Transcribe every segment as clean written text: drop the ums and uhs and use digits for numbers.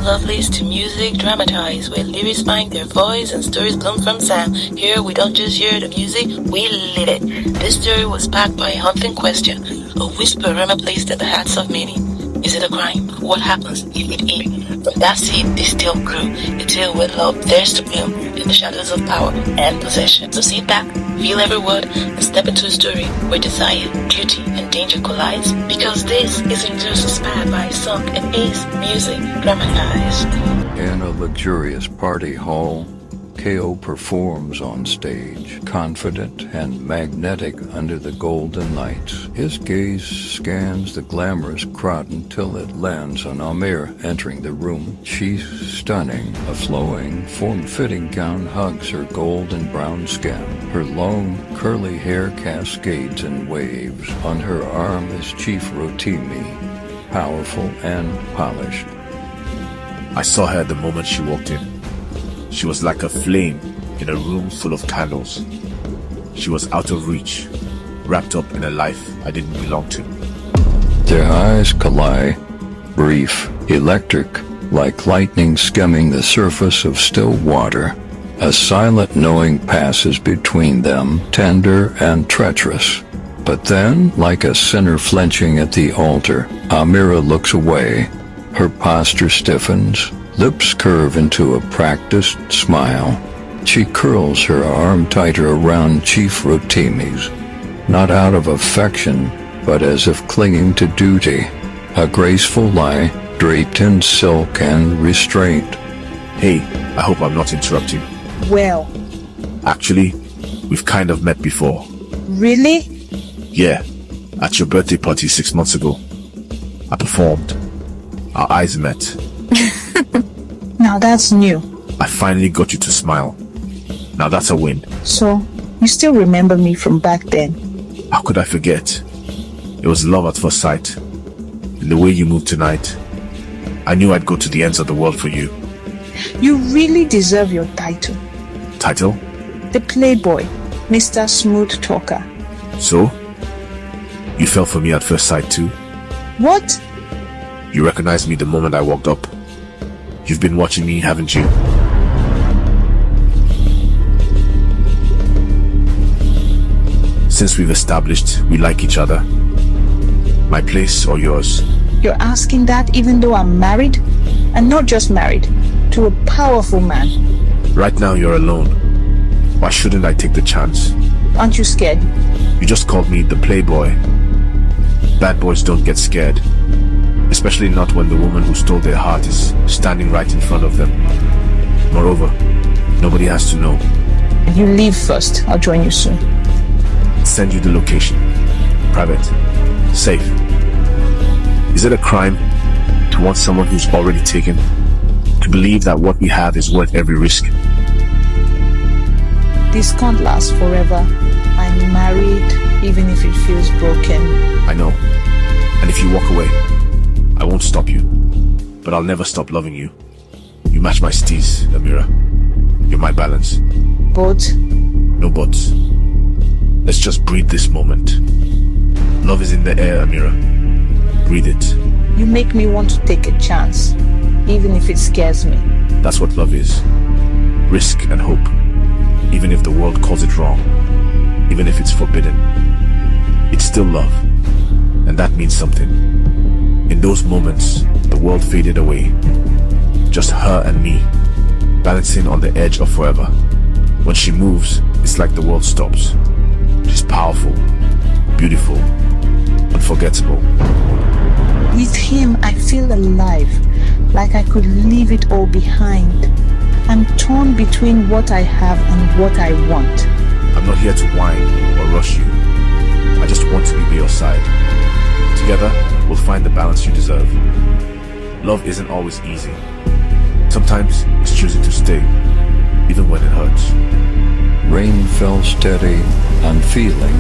lovelies to music dramatized, where lyrics find their voice and stories bloom from sound. Here we don't just hear the music, we live it. This story was sparked by a haunting question, a whisper Rema placed at the hearts of many. Is it a crime? What happens if it is? From that seed, this tale grew, a tale where love dares to bloom in the shadows of power and possession. So sit back, feel every word, and step into a story where desire, beauty, and danger collides. Because this isn't just inspired by a song, it is music dramatized. In a luxurious party hall, K.O. performs on stage, confident and magnetic under the golden lights. His gaze scans the glamorous crowd until it lands on Amir entering the room. She's stunning. A flowing, form-fitting gown hugs her golden brown skin. Her long, curly hair cascades and waves. On her arm is Chief Rotimi, powerful and polished. I saw her the moment she walked in. She was like a flame in a room full of candles. She was out of reach, wrapped up in a life I didn't belong to. Their eyes collide, brief, electric, like lightning skimming the surface of still water. A silent knowing passes between them, tender and treacherous. But then, like a sinner flinching at the altar, Amira looks away. Her posture stiffens. Lips curve into a practiced smile. She curls her arm tighter around Chief Rotimi's, not out of affection, but as if clinging to duty. A graceful lie, draped in silk and restraint. Hey, I hope I'm not interrupting. Well, actually, we've kind of met before. Really? Yeah, at your birthday party 6 months ago. I performed. Our eyes met. Now that's new. I finally got you to smile. Now that's a win. So, you still remember me from back then? How could I forget? It was love at first sight. And the way you moved tonight, I knew I'd go to the ends of the world for you. You really deserve your title. Title? The Playboy, Mr. Smooth Talker. So? You fell for me at first sight too? What? You recognized me the moment I walked up. You've been watching me, haven't you? Since we've established we like each other. My place or yours? You're asking that even though I'm married? And not just married, to a powerful man. Right now you're alone. Why shouldn't I take the chance? Aren't you scared? You just called me the Playboy. Bad boys don't get scared. Especially not when the woman who stole their heart is standing right in front of them. Moreover, nobody has to know. You leave first. I'll join you soon. Send you the location. Private. Safe. Is it a crime to want someone who's already taken? To believe that what we have is worth every risk? This can't last forever. I'm married, even if it feels broken. I know. And if you walk away, I won't stop you, but I'll never stop loving you. You match my steez, Amira. You're my balance. But? No buts. Let's just breathe this moment. Love is in the air, Amira. Breathe it. You make me want to take a chance, even if it scares me. That's what love is. Risk and hope. Even if the world calls it wrong. Even if it's forbidden. It's still love. And that means something. In those moments, the world faded away. Just her and me, balancing on the edge of forever. When she moves, it's like the world stops. She's powerful, beautiful, unforgettable. With him, I feel alive, like I could leave it all behind. I'm torn between what I have and what I want. I'm not here to whine or rush you. I just want to be by your side. Together, we'll find the balance you deserve. Love isn't always easy. Sometimes it's choosing to stay, even when it hurts. Rain fell steady, unfeeling,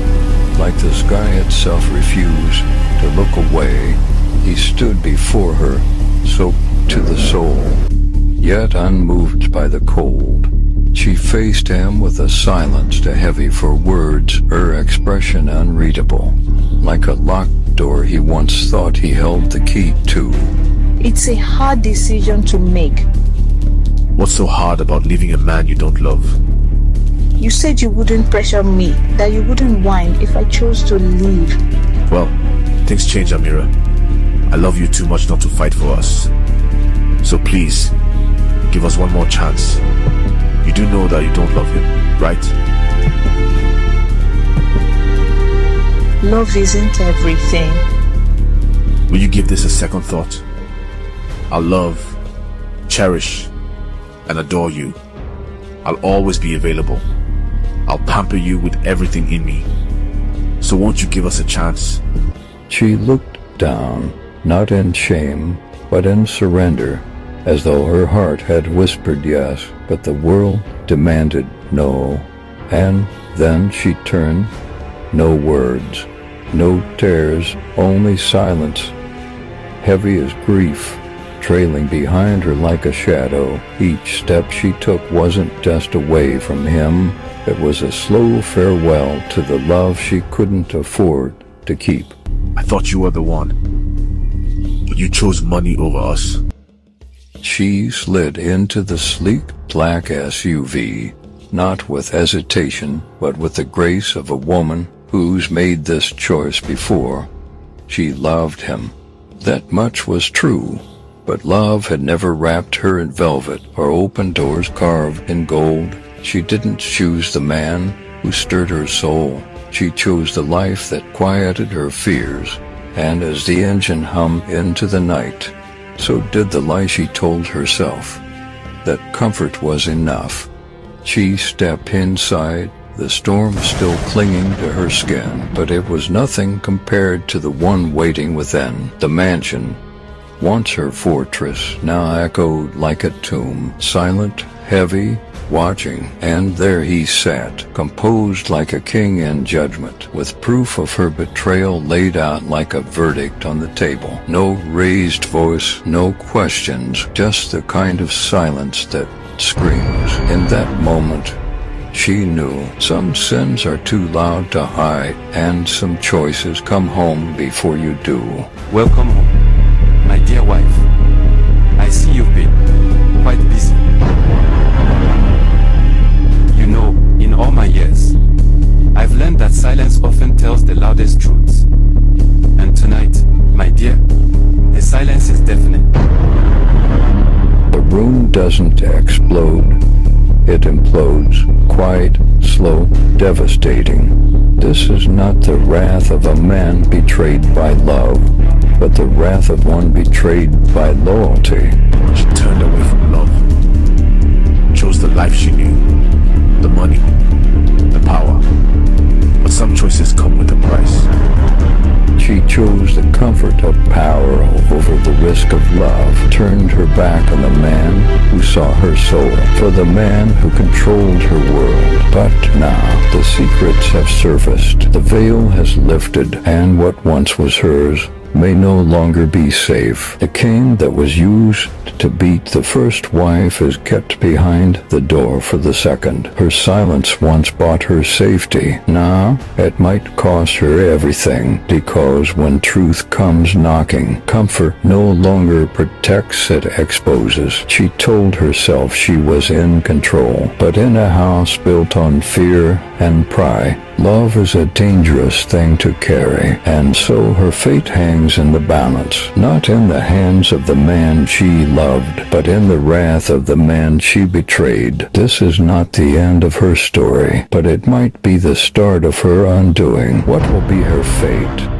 like the sky itself refused to look away. He stood before her, soaked to the soul, yet unmoved by the cold. She faced him with a silence too heavy for words, her expression unreadable, like a locked door he once thought he held the key to. It's a hard decision to make. What's so hard about leaving a man you don't love? You said you wouldn't pressure me, that you wouldn't whine if I chose to leave. Well, things change, Amira. I love you too much not to fight for us. So please, give us one more chance. You do know that you don't love him, right? Love isn't everything. Will you give this a second thought? I'll love, cherish, and adore you. I'll always be available. I'll pamper you with everything in me. So won't you give us a chance? She looked down, not in shame, but in surrender, as though her heart had whispered yes, but the world demanded no. And then she turned. No words, no tears, only silence, heavy as grief, trailing behind her like a shadow. Each step she took wasn't just away from him, it was a slow farewell to the love she couldn't afford to keep. I thought you were the one, but you chose money over us. She slid into the sleek black SUV, not with hesitation, but with the grace of a woman who's made this choice before. She loved him. That much was true, but love had never wrapped her in velvet or opened doors carved in gold. She didn't choose the man who stirred her soul. She chose the life that quieted her fears, and as the engine hummed into the night, so did the lie she told herself, that comfort was enough. She stepped inside, the storm still clinging to her skin, but it was nothing compared to the one waiting within. The mansion, once her fortress, now echoed like a tomb, silent, heavy, watching, and there he sat, composed like a king in judgment, with proof of her betrayal laid out like a verdict on the table. No raised voice, no questions, just the kind of silence that screams. In that moment, she knew some sins are too loud to hide, and some choices come home before you do. Welcome home, my dear wife. I see you've been quite busy. You know, in all my years, I've learned that silence often tells the loudest truths. And tonight, my dear, the silence is deafening. The room doesn't explode. It implodes, quiet, slow, devastating. This is not the wrath of a man betrayed by love, but the wrath of one betrayed by loyalty. She turned away from love, chose the life she knew, the money, the power. But some choices come with a price. She chose the comfort of power over the risk of love, turned her back on the man who saw her soul, for the man who controlled her world. But now the secrets have surfaced, the veil has lifted, and what once was hers may no longer be safe. The cane that was used to beat the first wife is kept behind the door for the second. Her silence once bought her safety. Now it might cost her everything, because when truth comes knocking, comfort no longer protects, it exposes. She told herself she was in control, but in a house built on fear and pride, love is a dangerous thing to carry, and so her fate hangs in the balance, not in the hands of the man she loved, but in the wrath of the man she betrayed. This is not the end of her story, but it might be the start of her undoing. What will be her fate?